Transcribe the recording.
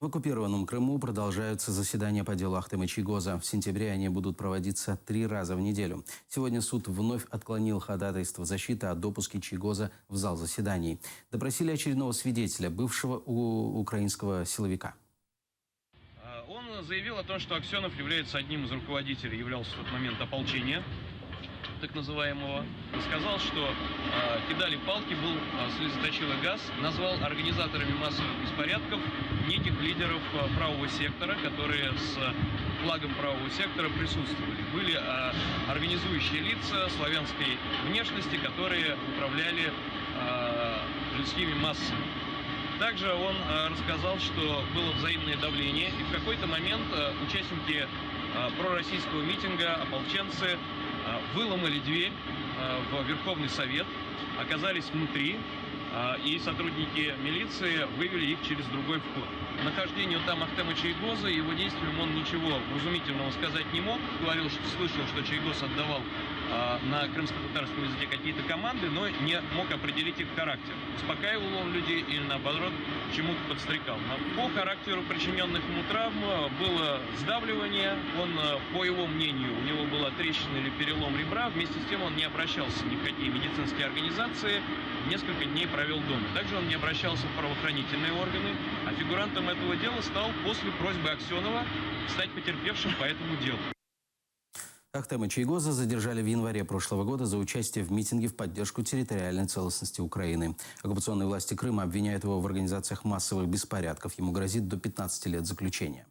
В оккупированном Крыму продолжаются заседания по делу Ахтема Чийгоза. В сентябре они будут проводиться 3 раза в неделю. Сегодня суд вновь отклонил ходатайство защиты о допуске Чийгоза в зал заседаний. Допросили очередного свидетеля, бывшего украинского силовика. Он заявил о том, что Аксенов является одним из руководителей, являлся в тот момент ополчения, так называемого, и сказал, что кидали палки, был слезоточивый газ, назвал организаторами массовых беспорядков неких лидеров правого сектора, которые с флагом правого сектора присутствовали. Были организующие лица славянской внешности, которые управляли людскими массами. Также он рассказал, что было взаимное давление, и в какой-то момент участники пророссийского митинга, ополченцы, выломали дверь в Верховный Совет, оказались внутри, и сотрудники милиции вывели их через другой вход. Нахождению там Ахтема Чийгоза и его действиям он ничего вразумительного сказать не мог. Говорил, что слышал, что Чийгоз отдавал на крымско-татарском языке какие-то команды, но не мог определить их характер. Успокаивал он людей или, наоборот, чему-то подстрекал. По характеру причиненных ему травм было сдавливание. Он, по его мнению, у него была трещина или перелом ребра. Вместе с тем он не обращался ни в какие медицинские организации. Несколько дней провел дома. Также он не обращался в правоохранительные органы, а фигурантом этого дела стал после просьбы Аксенова стать потерпевшим по этому делу. Ахтема Чийгоза задержали в январе прошлого года за участие в митинге в поддержку территориальной целостности Украины. Оккупационные власти Крыма обвиняют его в организациях массовых беспорядков. Ему грозит до 15 лет заключения.